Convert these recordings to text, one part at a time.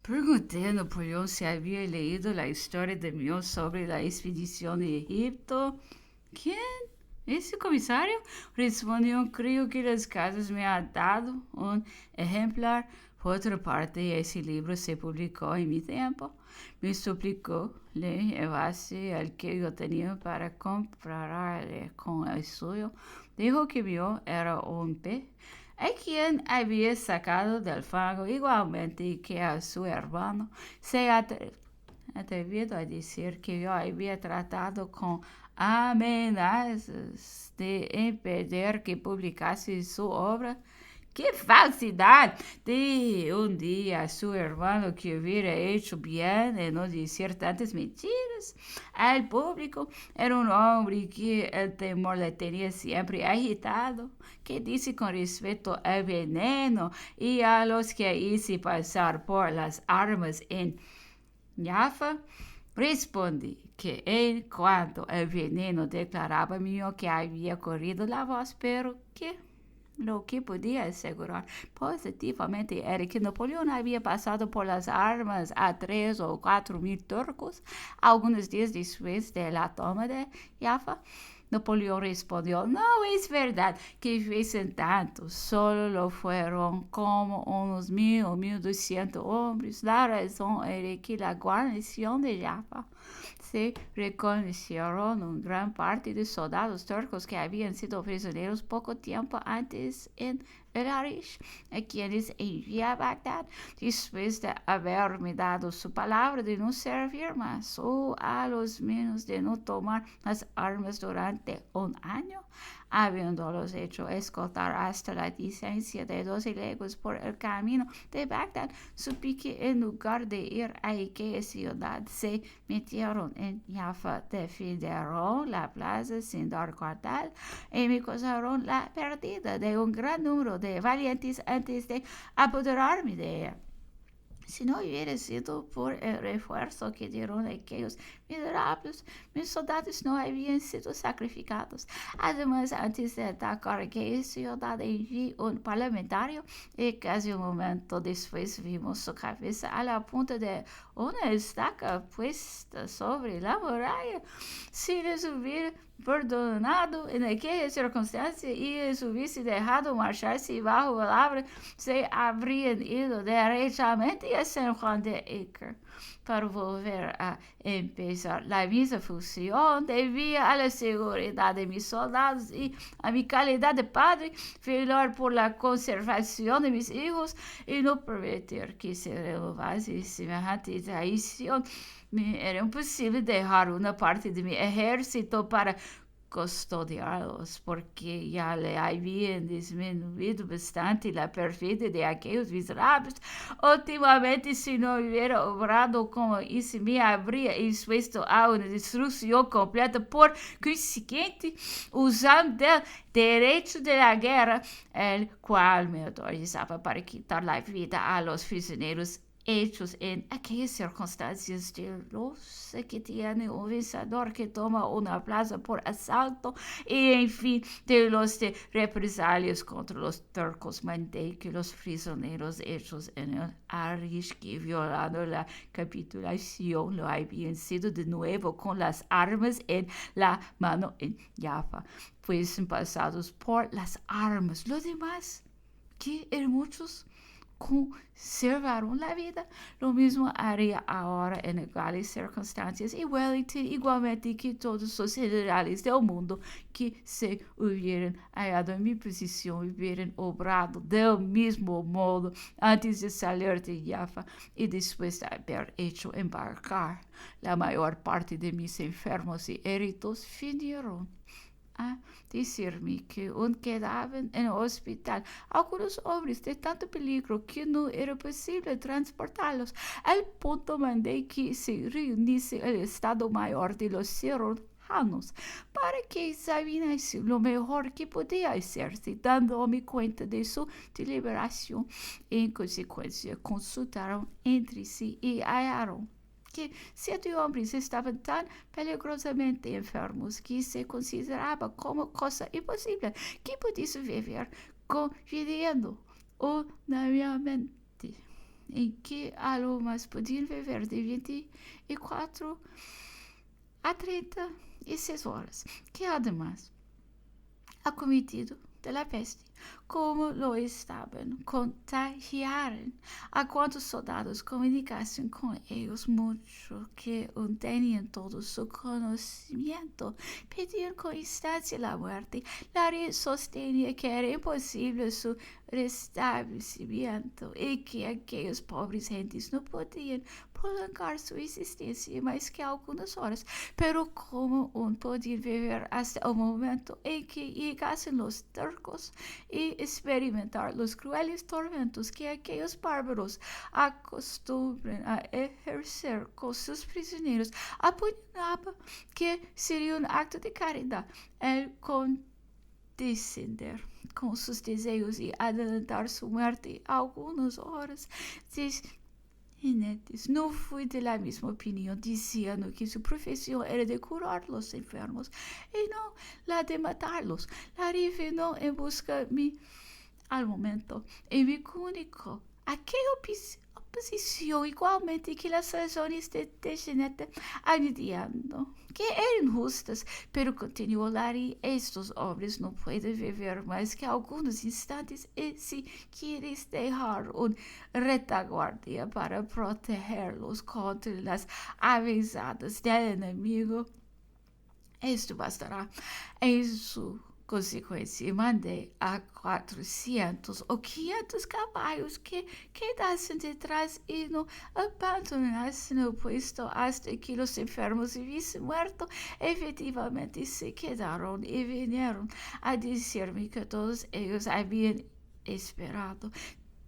Pregunté a Napoleón si había leído la historia de Mill sobre la expedición de Egipto. ¿Quién? ¿Ese comisario? Respondió, creo que las casas me han dado un ejemplar. Por otra parte, ese libro se publicó en mi tiempo. Me suplicó le llevase al que yo tenía para compararle con el suyo. Dijo que Mill era un pez a quien había sacado del fango igualmente que a su hermano. Se atrevido a decir que yo había tratado con amenazas de impedir que publicase su obra. ¡Qué falsidad! Dije un día a su hermano que hubiera hecho bien en no decir tantas mentiras al público. Era un hombre que el temor le tenía siempre agitado, que dice con respecto al veneno y a los que hice pasar por las armas en Jaffa. Respondi que en cuanto al veneno declaraba mío que había corrido la voz, pero que lo que podía asegurar positivamente era que Napoleón había pasado por las armas a 3 o 4 mil turcos algunos días después de la toma de Jaffa. Napoleón respondió, no es verdad que fuesen tantos, solo lo fueron como unos 1.000 o 1.200 hombres. La razón era que la guarnición de Jaffa se reconocieron una gran parte de soldados turcos que habían sido prisioneros poco tiempo antes en el Arish, a quienes envié a Bagdad, después de haberme dado su palabra de no servir más, o a los menos de no tomar las armas durante un año, habiéndolos hecho escoltar hasta la distancia de 12 leguas por el camino de Bagdad. Supe que en lugar de ir a aquella ciudad se metieron en Jaffa, defendieron la plaza sin dar cuartel y me causaron la pérdida de un gran número de valientes antes de apoderarme de ella. Si no hubiera sido por el refuerzo que dieron aquellos miserables, mis soldados no habían sido sacrificados. Además, antes de atacar aquella ciudad, envié un parlamentario y casi un momento después vimos su cabeza a la punta de una estaca puesta sobre la muralla. Si les hubiera perdonado en aquella circunstancia y les hubiese dejado marcharse bajo palabra, se habrían ido derechamente a San Juan de Acre para volver a empezar la misma función. Debía a la seguridad de mis soldados y a mi calidad de padre velar por la conservación de mis hijos y no permitir que se renovase semejante traición. Me era imposible dejar una parte de mi ejército para custodiarlos, porque ya le habían disminuido bastante la perfidia de aquellos miserables. Últimamente, si no hubiera obrado como hice, me habría expuesto a una destrucción completa. Por consiguiente, usando el derecho de la guerra, el cual me autorizaba para quitar la vida a los prisioneros hechos en aquellas circunstancias de los que tiene un vencedor que toma una plaza por asalto y en fin de los de represalias contra los turcos. Mandé que los prisioneros hechos en el Arish que violando la capitulación lo habían sido de nuevo con las armas en la mano en Jaffa fuesen pasados por las armas. Lo demás que eran muchos conservaron la vida. Lo mismo haría ahora en iguales circunstancias y Wellington, igualmente que todos los generales del mundo que se hubieran hallado en mi posición hubieran obrado del mismo modo antes de salir de Jaffa y después de haber hecho embarcar la mayor parte de mis enfermos y heridos. Vinieron a decirme que aún quedaban en el hospital algunos hombres de tanto peligro que no era posible transportarlos. Al punto mandé que se reuniese el Estado Mayor de los cirujanos para que examinase lo mejor que podía hacerse, dándome cuenta de su deliberación. En consecuencia, consultaron entre sí y hallaron que 7 hombres estaban tan peligrosamente enfermos que se consideraba como cosa imposible que pudiese vivir conviviendo unanimemente. en que almas podían vivir de 24 a 36 horas, que además acometido de la peste, como lo estaban, contagiaron a cuantos soldados comunicasen con ellos mucho que tenían todo su conocimiento, pedían con instancia la muerte. Larry sostenía que era imposible su restablecimiento y que aquellas pobres gentes no podían prolongar su existencia más que algunas horas, pero como podían vivir hasta el momento en que llegasen los turcos y experimentar los crueles tormentos que aquellos bárbaros acostumbran a ejercer con sus prisioneros, opinaba que sería un acto de caridad el condescender con sus deseos y adelantar su muerte algunas horas. Jinetes no fui de la misma opinión, diciendo que su profesión era de curar los enfermos y no la de matarlos. Larry vino en busca de mí al momento y me comunicó aquella oposición igualmente que las razones de Jeanette, añadiendo que eran justas, pero continuó Larry, estos hombres no pueden vivir más que algunos instantes y si quieres dejar una retaguardia para protegerlos contra las avisadas del enemigo, esto bastará. En su consecuencia, mandé a 400 o 500 caballos que quedasen detrás y no abandonasen el puesto hasta que los enfermos hubiesen muerto. Efectivamente se quedaron y vinieron a decirme que todos ellos habían esperado.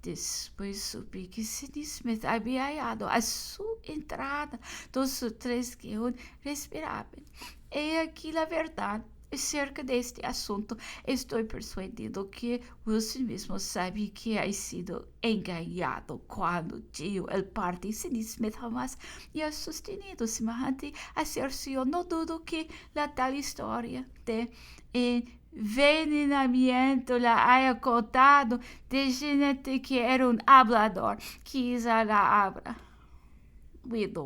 Después supe que Sidney Smith había hallado a su entrada 2 o 3 que aún respiraban. He aquí la verdad acerca de este asunto. Estoy persuadido que Wilson mismo sabe que ha sido engañado cuando dio el parte. Sidney Smith jamás ha sostenido semejante aserción. No dudo que la tal historia de envenenamiento la haya contado de gente que era un hablador. Quizá la abra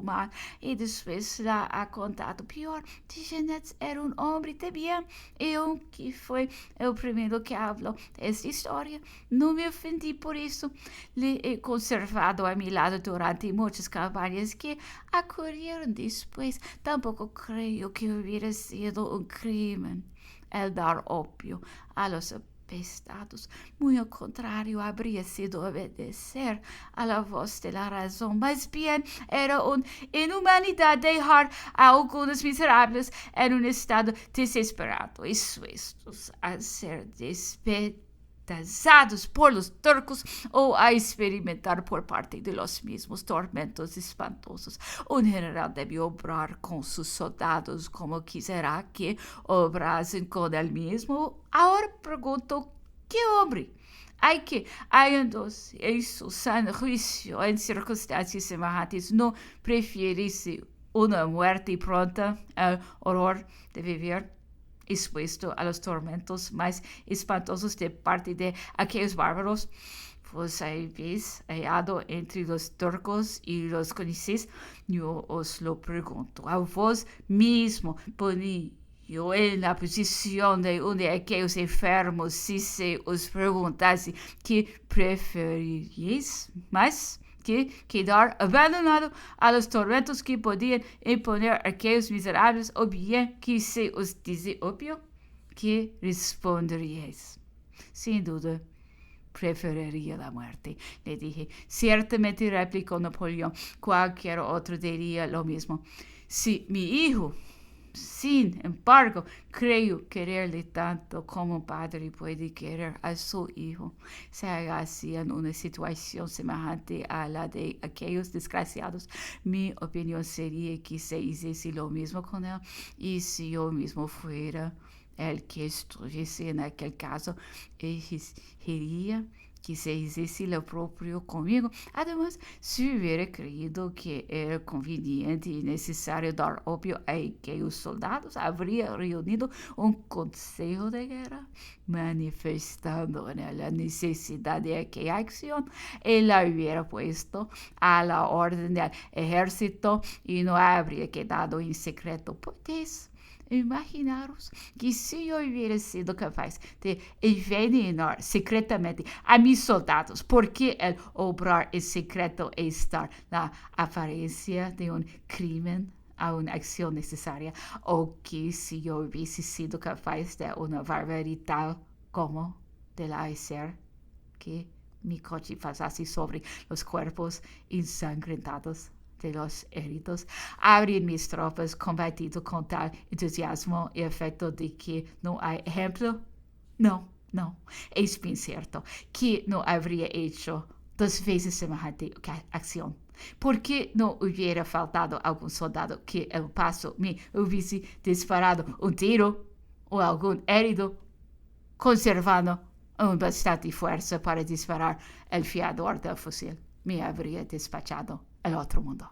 mal y después la ha contado peor. Jeanette era un hombre de bien y aunque fue el primero que habló de esta historia, no me ofendí por eso. Le he conservado a mi lado durante muchas campañas que ocurrieron después. Tampoco creo que hubiera sido un crimen el dar opio a los apestados. Muy al contrario, habría sido obedecer a la voz de la razón. Más bien era una inhumanidad dejar a algunos miserables en un estado desesperado y suestos a ser despedazados por los turcos o a experimentar por parte de los mismos tormentos espantosos. Un general debió obrar con sus soldados como quisiera que obrasen con él mismo. Ahora pregunto, ¿qué hombre hallándose en su sano juicio en circunstancias semejantes no prefiriese una muerte pronta al horror de vivir expuesto a los tormentos más espantosos de parte de aquellos bárbaros? Vos habéis hallado entre los turcos y los conocéis. Yo os lo pregunto a vos mismo. Poní yo en la posición de uno de aquellos enfermos si se os preguntase qué preferiríais más que quedar abandonado a los tormentos que podían imponer aquellos miserables, o bien que se os dice opio, ¿qué responderíais? Sin duda, preferiría la muerte, le dije. Ciertamente, replicó Napoleón, cualquier otro diría lo mismo. Si mi hijo, sin embargo, creo quererle tanto como un padre puede querer a su hijo, se hallase en una situación semejante a la de aquellos desgraciados. Mi opinión sería que se hiciese lo mismo con él, y si yo mismo fuera el que estuviese en aquel caso, exigiría que se hiciese lo propio conmigo. Además, si hubiera creído que era conveniente y necesario dar opio a aquellos soldados, habría reunido un consejo de guerra, manifestando la necesidad de aquella acción y la hubiera puesto a la orden del ejército y no habría quedado en secreto. Pues, imaginaros que si yo hubiera sido capaz de envenenar secretamente a mis soldados, porque el obrar en secreto es estar la apariencia de un crimen a una acción necesaria, o que si yo hubiese sido capaz de una barbaridad como de la hacer que mi coche pasase sobre los cuerpos ensangrentados de los heridos, habrían mis tropas combatido con tal entusiasmo y efecto de que no hay ejemplo. No, no, es bien cierto que no habría hecho 2 veces semejante acción. Porque no hubiera faltado algún soldado que al paso me hubiese disparado un tiro o algún herido, conservando bastante fuerza para disparar el fiador del fusil. Me habría despachado al otro mundo.